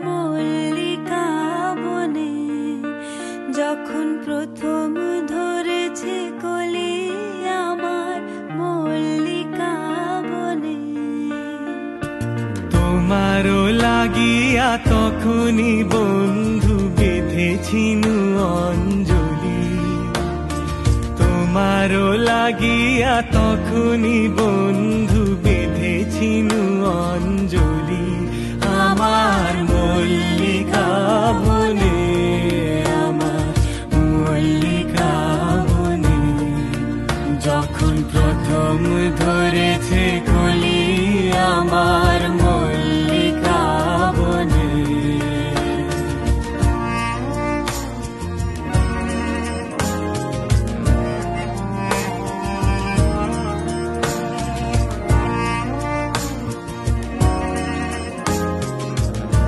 মল্লিকা বনে, যখন প্রথম ধরেছে কলি আমার মল্লিকা বনে। তোমারও লাগিয়া তখনই বন্ধু বেঁধেছিনু অঞ্জলি, তোমারও লাগিয়া তখনই বন্ধু বেঁধেছিনু অঞ্জলি। আমার মল্লিকা বনে, আমার মল্লিকা বনে, যখন প্রথম ধরেছে কলি আমার